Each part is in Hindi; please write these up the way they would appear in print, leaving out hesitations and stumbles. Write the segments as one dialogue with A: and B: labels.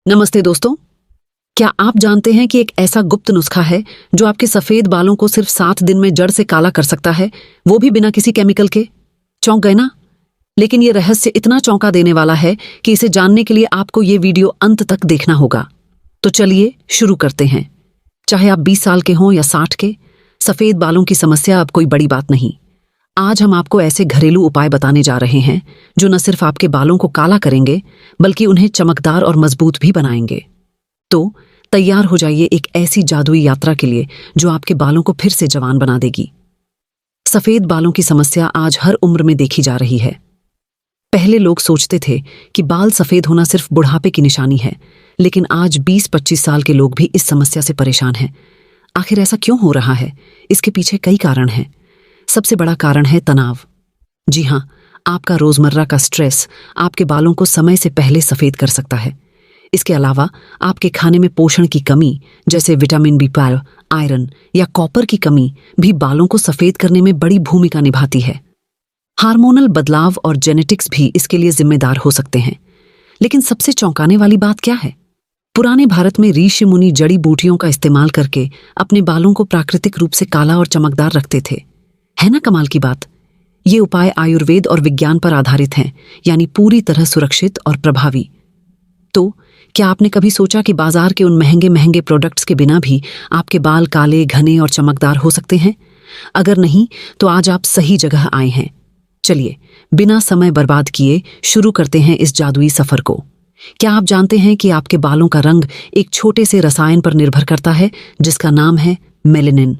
A: नमस्ते दोस्तों। क्या आप जानते हैं कि एक ऐसा गुप्त नुस्खा है जो आपके सफेद बालों को सिर्फ 7 दिन में जड़ से काला कर सकता है, वो भी बिना किसी केमिकल के? चौंक गए ना? लेकिन ये रहस्य इतना चौंका देने वाला है कि इसे जानने के लिए आपको ये वीडियो अंत तक देखना होगा। तो चलिए शुरू करते हैं। चाहे आप 20 साल के हों या 60 के, सफेद बालों की समस्या अब कोई बड़ी बात नहीं। आज हम आपको ऐसे घरेलू उपाय बताने जा रहे हैं जो न सिर्फ आपके बालों को काला करेंगे बल्कि उन्हें चमकदार और मजबूत भी बनाएंगे। तो तैयार हो जाइए एक ऐसी जादुई यात्रा के लिए जो आपके बालों को फिर से जवान बना देगी। सफेद बालों की समस्या आज हर उम्र में देखी जा रही है। पहले लोग सोचते थे कि बाल सफेद होना सिर्फ बुढ़ापे की निशानी है, लेकिन आज 20-25 साल के लोग भी इस समस्या से परेशान हैं। आखिर ऐसा क्यों हो रहा है? इसके पीछे कई कारण हैं। सबसे बड़ा कारण है तनाव। जी हाँ, आपका रोजमर्रा का स्ट्रेस आपके बालों को समय से पहले सफेद कर सकता है। इसके अलावा आपके खाने में पोषण की कमी, जैसे विटामिन B12, आयरन या कॉपर की कमी भी बालों को सफेद करने में बड़ी भूमिका निभाती है। हार्मोनल बदलाव और जेनेटिक्स भी इसके लिए जिम्मेदार हो सकते हैं। लेकिन सबसे चौंकाने वाली बात क्या है? पुराने भारत में ऋषि मुनि जड़ी बूटियों का इस्तेमाल करके अपने बालों को प्राकृतिक रूप से काला और चमकदार रखते थे। है ना कमाल की बात? ये उपाय आयुर्वेद और विज्ञान पर आधारित हैं, यानी पूरी तरह सुरक्षित और प्रभावी। तो क्या आपने कभी सोचा कि बाजार के उन महंगे महंगे प्रोडक्ट्स के बिना भी आपके बाल काले, घने और चमकदार हो सकते हैं? अगर नहीं, तो आज आप सही जगह आए हैं। चलिए, बिना समय बर्बाद किए शुरू करते हैं इस जादुई सफर को। क्या आप जानते हैं कि आपके बालों का रंग एक छोटे से रसायन पर निर्भर करता है जिसका नाम है मेलेनिन?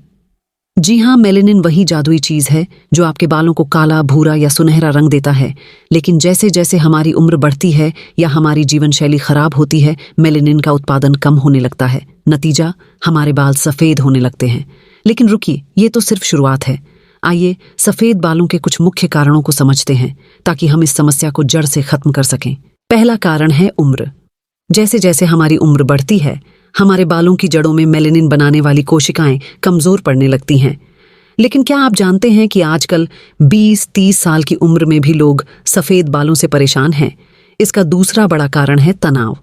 A: जी हाँ, मेलेनिन वही जादुई चीज है जो आपके बालों को काला, भूरा या सुनहरा रंग देता है। लेकिन जैसे जैसे हमारी उम्र बढ़ती है या हमारी जीवन शैली खराब होती है, मेलेनिन का उत्पादन कम होने लगता है। नतीजा, हमारे बाल सफेद होने लगते हैं। लेकिन रुकिए, ये तो सिर्फ शुरुआत है। आइए सफेद बालों के कुछ मुख्य कारणों को समझते हैं ताकि हम इस समस्या को जड़ से खत्म कर सकें। पहला कारण है उम्र। जैसे जैसे हमारी उम्र बढ़ती है, हमारे बालों की जड़ों में मेलेनिन बनाने वाली कोशिकाएं कमजोर पड़ने लगती हैं। लेकिन क्या आप जानते हैं कि आजकल 20-30 साल की उम्र में भी लोग सफेद बालों से परेशान हैं? इसका दूसरा बड़ा कारण है तनाव।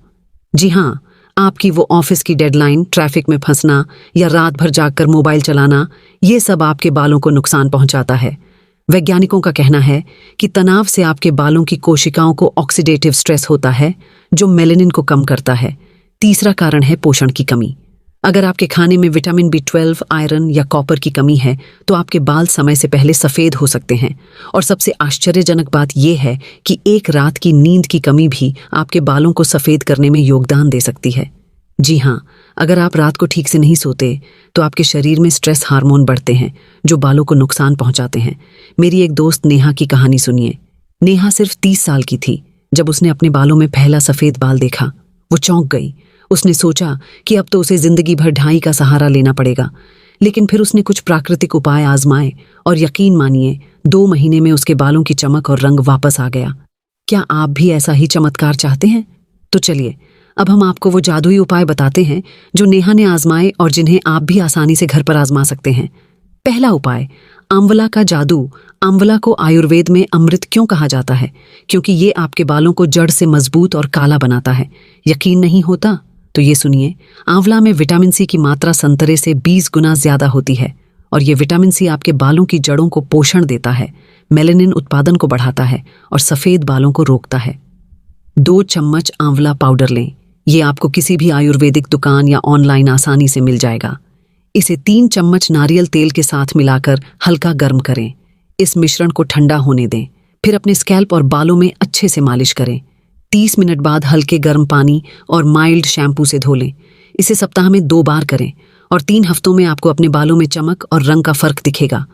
A: जी हाँ, आपकी वो ऑफिस की डेडलाइन, ट्रैफिक में फंसना या रात भर जागकर मोबाइल चलाना, ये सब आपके बालों को नुकसान पहुंचाता है। वैज्ञानिकों का कहना है कि तनाव से आपके बालों की कोशिकाओं को ऑक्सीडेटिव स्ट्रेस होता है जो मेलेनिन को कम करता है। तीसरा कारण है पोषण की कमी। अगर आपके खाने में विटामिन B12, आयरन या कॉपर की कमी है तो आपके बाल समय से पहले सफेद हो सकते हैं। और सबसे आश्चर्यजनक बात यह है कि एक रात की नींद की कमी भी आपके बालों को सफेद करने में योगदान दे सकती है। जी हाँ, अगर आप रात को ठीक से नहीं सोते तो आपके शरीर में स्ट्रेस हार्मोन बढ़ते हैं जो बालों को नुकसान पहुंचाते हैं। मेरी एक दोस्त नेहा की कहानी सुनिए। नेहा सिर्फ 30 साल की थी जब उसने अपने बालों में पहला सफेद बाल देखा। वो चौंक गई। उसने सोचा कि अब तो उसे जिंदगी भर ढाई का सहारा लेना पड़ेगा। लेकिन फिर उसने कुछ प्राकृतिक उपाय आजमाए और यकीन मानिए, 2 महीने में उसके बालों की चमक और रंग वापस आ गया। क्या आप भी ऐसा ही चमत्कार चाहते हैं? तो चलिए, अब हम आपको वो जादुई उपाय बताते हैं जो नेहा ने आजमाए और जिन्हें आप भी आसानी से घर पर आजमा सकते हैं। पहला उपाय, आंवला का जादू। आंवला को आयुर्वेद में अमृत क्यों कहा जाता है? क्योंकि ये आपके बालों को जड़ से मजबूत और काला बनाता है। यकीन नहीं होता? तो ये सुनिए, आंवला में विटामिन C की मात्रा संतरे से 20 गुना ज्यादा होती है और ये विटामिन C आपके बालों की जड़ों को पोषण देता है, मेलेनिन उत्पादन को बढ़ाता है और सफेद बालों को रोकता है। 2 चम्मच आंवला पाउडर लें। ये आपको किसी भी आयुर्वेदिक दुकान या ऑनलाइन आसानी से मिल जाएगा। इसे 3 चम्मच नारियल तेल के साथ मिलाकर हल्का गर्म करें। इस मिश्रण को ठंडा होने दें। फिर अपने स्कैल्प और बालों में अच्छे से मालिश करें। 30 मिनट बाद हल्के गर्म पानी और माइल्ड शैम्पू से धो लें। इसे सप्ताह में 2 बार करें और 3 हफ्तों में आपको अपने बालों में चमक और रंग का फर्क दिखेगा।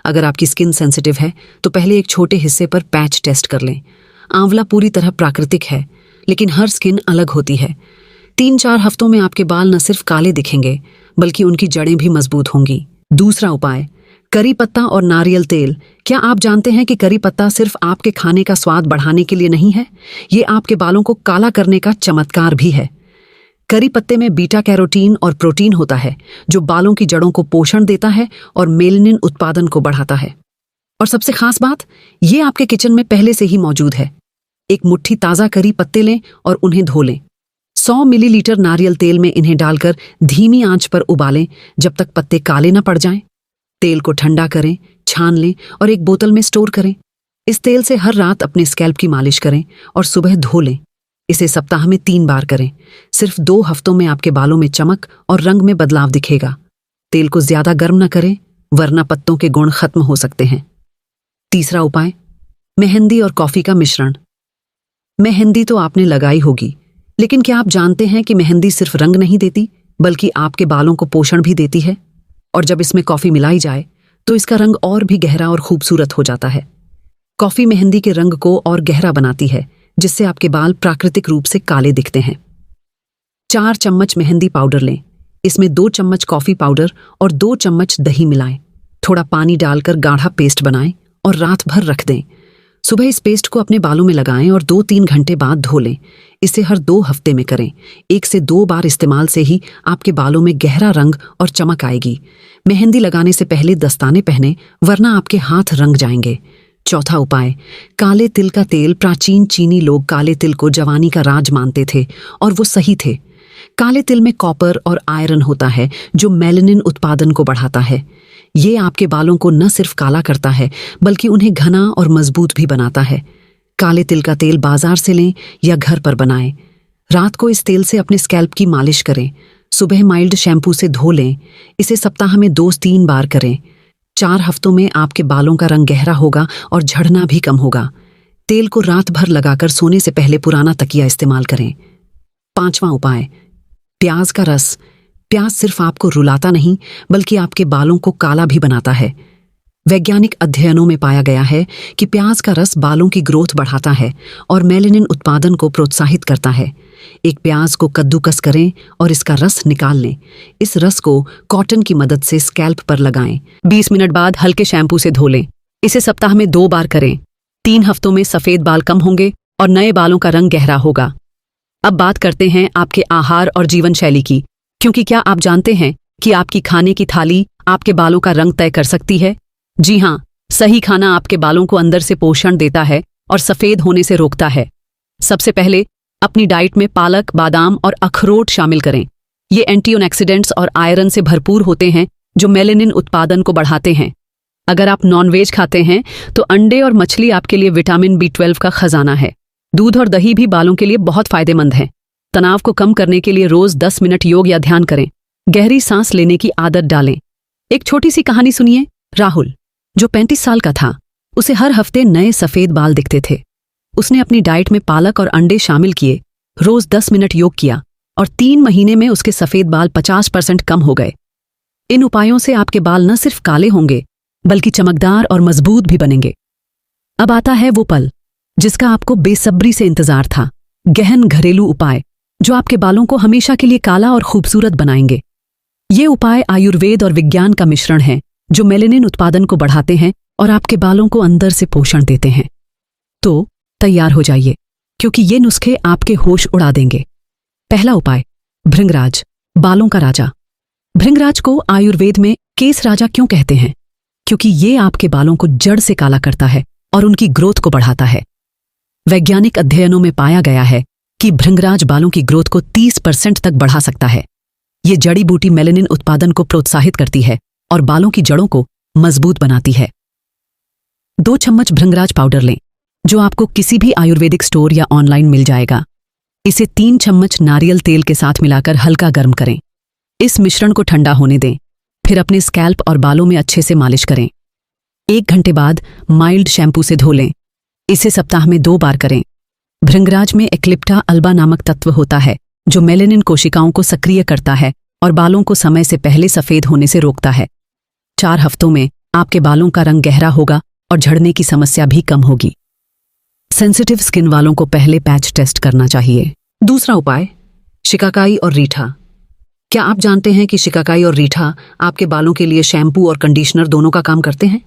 A: अगर आपकी स्किन सेंसिटिव है तो पहले एक छोटे हिस्से पर पैच टेस्ट कर लें। आंवला पूरी तरह प्राकृतिक है, लेकिन हर स्किन अलग होती है। 3-4 हफ्तों में आपके बाल न सिर्फ काले दिखेंगे बल्कि उनकी जड़ें भी मजबूत होंगी। दूसरा उपाय, करी पत्ता और नारियल तेल। क्या आप जानते हैं कि करी पत्ता सिर्फ आपके खाने का स्वाद बढ़ाने के लिए नहीं है, ये आपके बालों को काला करने का चमत्कार भी है। करी पत्ते में बीटा कैरोटीन और प्रोटीन होता है जो बालों की जड़ों को पोषण देता है और मेलेनिन उत्पादन को बढ़ाता है। और सबसे खास बात, ये आपके किचन में पहले से ही मौजूद है। एक मुट्ठी ताज़ा करी पत्ते लें और उन्हें धो लें। 100 मिलीलीटर नारियल तेल में इन्हें डालकर धीमी आंच पर उबालें जब तक पत्ते काले न पड़ जाएं। तेल को ठंडा करें, छान लें और एक बोतल में स्टोर करें। इस तेल से हर रात अपने स्कैल्प की मालिश करें और सुबह धो लें। इसे सप्ताह में 3 बार करें। सिर्फ 2 हफ्तों में आपके बालों में चमक और रंग में बदलाव दिखेगा। तेल को ज्यादा गर्म न करें, वरना पत्तों के गुण खत्म हो सकते हैं। तीसरा उपाय, मेहंदी और कॉफी का मिश्रण। मेहंदी तो आपने लगाई होगी, लेकिन क्या आप जानते हैं कि मेहंदी सिर्फ रंग नहीं देती, बल्कि आपके बालों को पोषण भी देती है। और जब इसमें कॉफी मिलाई जाए तो इसका रंग और भी गहरा और खूबसूरत हो जाता है। कॉफी मेहंदी के रंग को और गहरा बनाती है, जिससे आपके बाल प्राकृतिक रूप से काले दिखते हैं। 4 चम्मच मेहंदी पाउडर लें। इसमें 2 चम्मच कॉफी पाउडर और 2 चम्मच दही मिलाएं। थोड़ा पानी डालकर गाढ़ा पेस्ट बनाएं और रात भर रख दें। सुबह इस पेस्ट को अपने बालों में लगाएं और 2-3 घंटे बाद धो लें। इसे हर 2 हफ्ते में करें। 1 से 2 बार इस्तेमाल से ही आपके बालों में गहरा रंग और चमक आएगी। मेहंदी लगाने से पहले दस्ताने पहने, वरना आपके हाथ रंग जाएंगे। चौथा उपाय, काले तिल का तेल। प्राचीन चीनी लोग काले तिल को जवानी का राज मानते थे और वो सही थे। काले तिल में कॉपर और आयरन होता है, जो मेलानिन उत्पादन को बढ़ाता है। ये आपके बालों को न सिर्फ काला करता है, बल्कि उन्हें घना और मजबूत भी बनाता है। काले तिल का तेल बाजार से लें या घर पर बनाएं। रात को इस तेल से अपने स्कैल्प की मालिश करें। सुबह माइल्ड शैम्पू से धो लें। इसे सप्ताह में 2-3 बार करें। 4 हफ्तों में आपके बालों का रंग गहरा होगा और झड़ना भी कम होगा। तेल को रात भर लगाकर सोने से पहले पुराना तकिया इस्तेमाल करें। 5वां उपाय, प्याज का रस। प्याज सिर्फ आपको रुलाता नहीं, बल्कि आपके बालों को काला भी बनाता है। वैज्ञानिक अध्ययनों में पाया गया है कि प्याज का रस बालों की ग्रोथ बढ़ाता है और मेलानिन उत्पादन को प्रोत्साहित करता है। एक प्याज को कद्दूकस करें और इसका रस निकाल लें। इस रस को कॉटन की मदद से स्कैल्प पर लगाएं। 20 मिनट बाद हल्के शैम्पू से धो लें। इसे सप्ताह में 2 बार करें। 3 हफ्तों में सफेद बाल कम होंगे और नए बालों का रंग गहरा होगा। अब बात करते हैं आपके आहार और जीवन शैली की, क्योंकि क्या आप जानते हैं कि आपकी खाने की थाली आपके बालों का रंग तय कर सकती है? जी हाँ, सही खाना आपके बालों को अंदर से पोषण देता है और सफेद होने से रोकता है। सबसे पहले अपनी डाइट में पालक, बादाम और अखरोट शामिल करें। ये एंटीऑक्सीडेंट्स और आयरन से भरपूर होते हैं, जो मेलानिन उत्पादन को बढ़ाते हैं। अगर आप नॉनवेज खाते हैं तो अंडे और मछली आपके लिए विटामिन B12 का खजाना है। दूध और दही भी बालों के लिए बहुत फायदेमंद हैं। तनाव को कम करने के लिए रोज 10 मिनट योग या ध्यान करें। गहरी सांस लेने की आदत डालें। एक छोटी सी कहानी सुनिए। राहुल, जो 35 साल का था, उसे हर हफ्ते नए सफेद बाल दिखते थे। उसने अपनी डाइट में पालक और अंडे शामिल किए, रोज 10 मिनट योग किया और 3 महीने में उसके सफेद बाल 50% कम हो गए। इन उपायों से आपके बाल न सिर्फ काले होंगे, बल्कि चमकदार और मजबूत भी बनेंगे। अब आता है वो पल जिसका आपको बेसब्री से इंतजार था। गहन घरेलू उपाय जो आपके बालों को हमेशा के लिए काला और खूबसूरत बनाएंगे। ये उपाय आयुर्वेद और विज्ञान का मिश्रण है, जो मेलानिन उत्पादन को बढ़ाते हैं और आपके बालों को अंदर से पोषण देते हैं। तो तैयार हो जाइए, क्योंकि ये नुस्खे आपके होश उड़ा देंगे। पहला उपाय, भृंगराज, बालों का राजा। भृंगराज को आयुर्वेद में केस राजा क्यों कहते हैं? क्योंकि ये आपके बालों को जड़ से काला करता है और उनकी ग्रोथ को बढ़ाता है। वैज्ञानिक अध्ययनों में पाया गया है कि भृंगराज बालों की ग्रोथ को 30% तक बढ़ा सकता है। ये जड़ी बूटी मेलानिन उत्पादन को प्रोत्साहित करती है और बालों की जड़ों को मजबूत बनाती है। 2 चम्मच भृंगराज पाउडर लें, जो आपको किसी भी आयुर्वेदिक स्टोर या ऑनलाइन मिल जाएगा। इसे 3 चम्मच नारियल तेल के साथ मिलाकर हल्का गर्म करें। इस मिश्रण को ठंडा होने दें। फिर अपने स्कैल्प और बालों में अच्छे से मालिश करें। 1 घंटे बाद माइल्ड शैम्पू से धो लें। इसे सप्ताह में 2 बार करें। भृंगराज में एक्लिप्टा अल्बा नामक तत्व होता है, जो मेलानिन कोशिकाओं को सक्रिय करता है और बालों को समय से पहले सफेद होने से रोकता है। 4 हफ्तों में आपके बालों का रंग गहरा होगा और झड़ने की समस्या भी कम होगी। सेंसिटिव स्किन वालों को पहले पैच टेस्ट करना चाहिए। दूसरा उपाय, शिकाकाई और रीठा। क्या आप जानते हैं कि शिकाकाई और रीठा आपके बालों के लिए शैम्पू और कंडीशनर दोनों का काम करते हैं?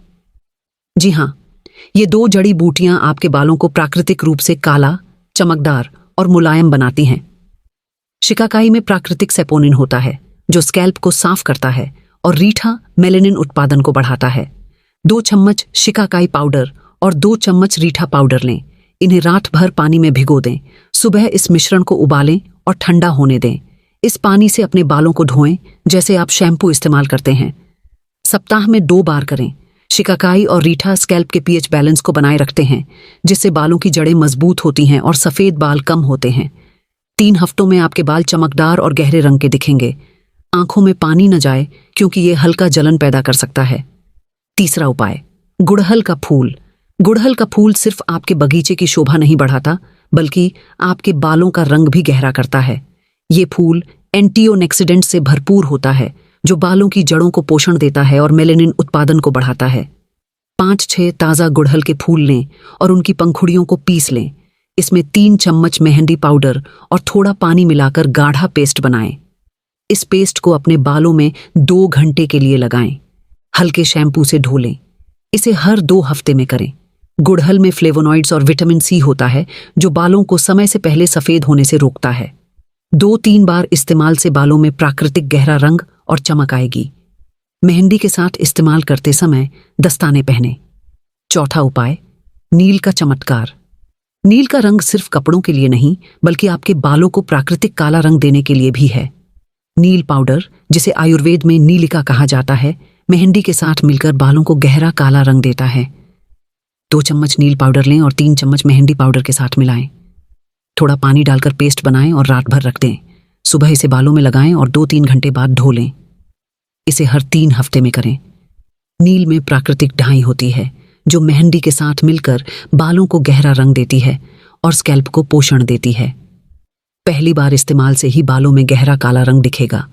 A: जी हाँ, ये 2 जड़ी बूटियां आपके बालों को प्राकृतिक रूप से काला, चमकदार और मुलायम बनाती हैं। शिकाकाई में प्राकृतिक सेपोनिन होता है, जो स्कैल्प को साफ करता है, और रीठा मेलानिन उत्पादन को बढ़ाता है। 2 चम्मच शिकाकाई पाउडर और 2 चम्मच रीठा पाउडर लें। इन्हें रात भर पानी में भिगो दें। सुबह इस मिश्रण को उबालें और ठंडा होने दें। इस पानी से अपने बालों को धोएं जैसे आप शैम्पू इस्तेमाल करते हैं। सप्ताह में 2 बार करें। शिकाकाई और रीठा स्कैल्प के पीएच बैलेंस को बनाए रखते हैं, जिससे बालों की जड़ें मजबूत होती हैं और सफ़ेद बाल कम होते हैं। 3 हफ्तों में आपके बाल चमकदार और गहरे रंग के दिखेंगे। आंखों में पानी न जाए क्योंकि ये हल्का जलन पैदा कर सकता है। तीसरा उपाय, गुड़हल का फूल। गुड़हल का फूल सिर्फ आपके बगीचे की शोभा नहीं बढ़ाता, बल्कि आपके बालों का रंग भी गहरा करता है। ये फूल एंटीऑक्सीडेंट से भरपूर होता है, जो बालों की जड़ों को पोषण देता है और मेलेनिन उत्पादन को बढ़ाता है। 5-6 ताज़ा गुड़हल के फूल लें और उनकी पंखुड़ियों को पीस लें। इसमें 3 चम्मच मेहंदी पाउडर और थोड़ा पानी मिलाकर गाढ़ा पेस्ट बनाएं। इस पेस्ट को अपने बालों में 2 घंटे के लिए लगाएं। हल्के शैम्पू से धो लें। इसे हर 2 हफ्ते में करें। गुड़हल में फ्लेवोनॉइड्स और विटामिन सी होता है, जो बालों को समय से पहले सफ़ेद होने से रोकता है। 2-3 बार इस्तेमाल से बालों में प्राकृतिक गहरा रंग और चमक आएगी। मेहंदी के साथ इस्तेमाल करते समय दस्ताने पहने। चौथा उपाय, नील का चमत्कार। नील का रंग सिर्फ कपड़ों के लिए नहीं, बल्कि आपके बालों को प्राकृतिक काला रंग देने के लिए भी है। नील पाउडर, जिसे आयुर्वेद में नीलिका कहा जाता है, मेहंदी के साथ मिलकर बालों को गहरा काला रंग देता है। 2 चम्मच नील पाउडर लें और 3 चम्मच मेहंदी पाउडर के साथ मिलाएं। थोड़ा पानी डालकर पेस्ट बनाएं और रात भर रख दें। सुबह इसे बालों में लगाएं और 2-3 घंटे बाद धो लें। इसे हर 3 हफ्ते में करें। नील में प्राकृतिक ढाई होती है, जो मेहंदी के साथ मिलकर बालों को गहरा रंग देती है और स्कैल्प को पोषण देती है। पहली बार इस्तेमाल से ही बालों में गहरा काला रंग दिखेगा।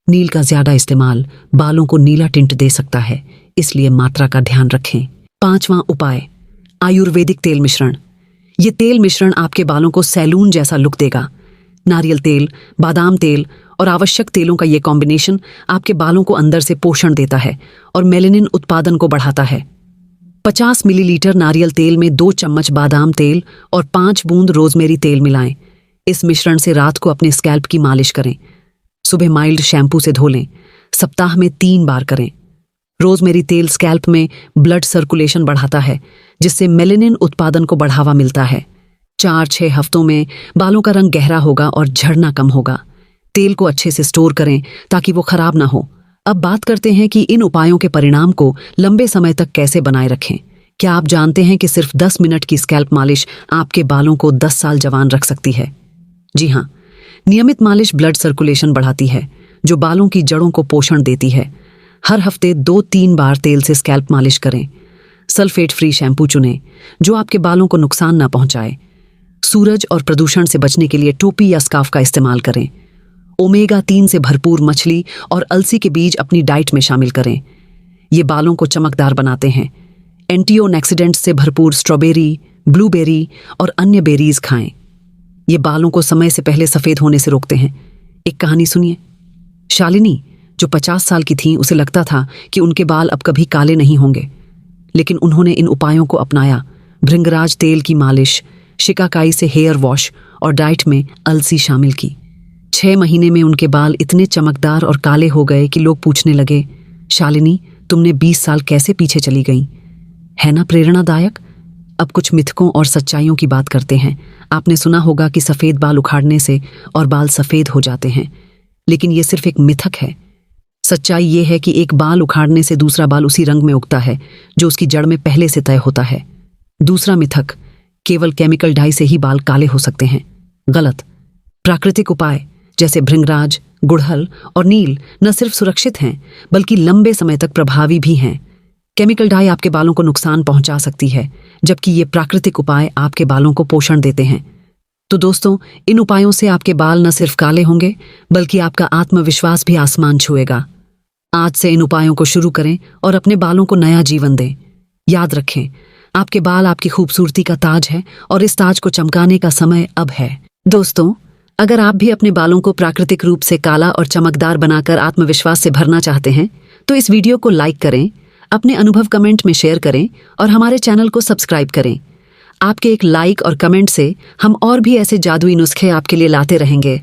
A: नील का ज्यादा इस्तेमाल बालों को नीला टिंट दे सकता है, इसलिए मात्रा का ध्यान रखें। 5वां उपाय, आयुर्वेदिक तेल मिश्रण। ये तेल मिश्रण आपके बालों को सैलून जैसा लुक देगा। नारियल तेल, बादाम तेल और आवश्यक तेलों का ये कॉम्बिनेशन आपके बालों को अंदर से पोषण देता है और मेलेनिन उत्पादन को बढ़ाता है। 50 मिलीलीटर नारियल तेल में 2 चम्मच बादाम तेल और 5 बूंद रोजमेरी तेल मिलाएं। इस मिश्रण से रात को अपने स्कैल्प की मालिश करें। सुबह माइल्ड शैम्पू से धो लें। सप्ताह में 3 बार करें। रोजमेरी तेल स्कैल्प में ब्लड सर्कुलेशन बढ़ाता है, जिससे मेलेनिन उत्पादन को बढ़ावा मिलता है। 4-6 हफ्तों में बालों का रंग गहरा होगा और झड़ना कम होगा। तेल को अच्छे से स्टोर करें ताकि वो खराब ना हो। अब बात करते हैं कि इन उपायों के परिणाम को लंबे समय तक कैसे बनाए रखें। क्या आप जानते हैं कि सिर्फ 10 मिनट की स्कैल्प मालिश आपके बालों को 10 साल जवान रख सकती है? जी हाँ, नियमित मालिश ब्लड सर्कुलेशन बढ़ाती है, जो बालों की जड़ों को पोषण देती है। हर हफ्ते 2-3 बार तेल से स्कैल्प मालिश करें। सल्फेट फ्री शैम्पू चुनें, जो आपके बालों को नुकसान ना पहुंचाए। सूरज और प्रदूषण से बचने के लिए टोपी या स्कार्फ का इस्तेमाल करें। ओमेगा 3 से भरपूर मछली और अलसी के बीज अपनी डाइट में शामिल करें। ये बालों को चमकदार बनाते हैं। एंटीऑक्सीडेंट्स से भरपूर स्ट्रॉबेरी, ब्लूबेरी और अन्य बेरीज खाएं। ये बालों को समय से पहले सफ़ेद होने से रोकते हैं। एक कहानी सुनिए। शालिनी, जो 50 साल की थीं, उसे लगता था कि उनके बाल अब कभी काले नहीं होंगे, लेकिन उन्होंने इन उपायों को अपनाया। भृंगराज तेल की मालिश, शिकाकाई से हेयर वॉश और डाइट में अलसी शामिल की। 6 महीने में उनके बाल इतने चमकदार और काले हो गए कि लोग पूछने लगे, शालिनी, तुमने 20 साल कैसे पीछे चली गई? है ना प्रेरणादायक? अब कुछ मिथकों और सच्चाइयों की बात करते हैं। आपने सुना होगा कि सफ़ेद बाल उखाड़ने से और बाल सफ़ेद हो जाते हैं, लेकिन ये सिर्फ एक मिथक है। सच्चाई ये है कि एक बाल उखाड़ने से दूसरा बाल उसी रंग में उगता है जो उसकी जड़ में पहले से तय होता है। दूसरा मिथक, केवल केमिकल डाई से ही बाल काले हो सकते हैं। गलत। प्राकृतिक उपाय जैसे भृंगराज, गुड़हल और नील न सिर्फ सुरक्षित हैं, बल्कि लंबे समय तक प्रभावी भी हैं। केमिकल डाई आपके बालों को नुकसान पहुंचा सकती है, जबकि ये प्राकृतिक उपाय आपके बालों को पोषण देते हैं। तो दोस्तों, इन उपायों से आपके बाल न सिर्फ काले होंगे, बल्कि आपका आत्मविश्वास भी आसमान छुएगा। आज से इन उपायों को शुरू करें और अपने बालों को नया जीवन दें। याद रखें, आपके बाल आपकी खूबसूरती का ताज है और इस ताज को चमकाने का समय अब है। दोस्तों, अगर आप भी अपने बालों को प्राकृतिक रूप से काला और चमकदार बनाकर आत्मविश्वास से भरना चाहते हैं, तो इस वीडियो को लाइक करें, अपने अनुभव कमेंट में शेयर करें और हमारे चैनल को सब्सक्राइब करें। आपके एक लाइक और कमेंट से हम और भी ऐसे जादुई नुस्खे आपके लिए लाते रहेंगे।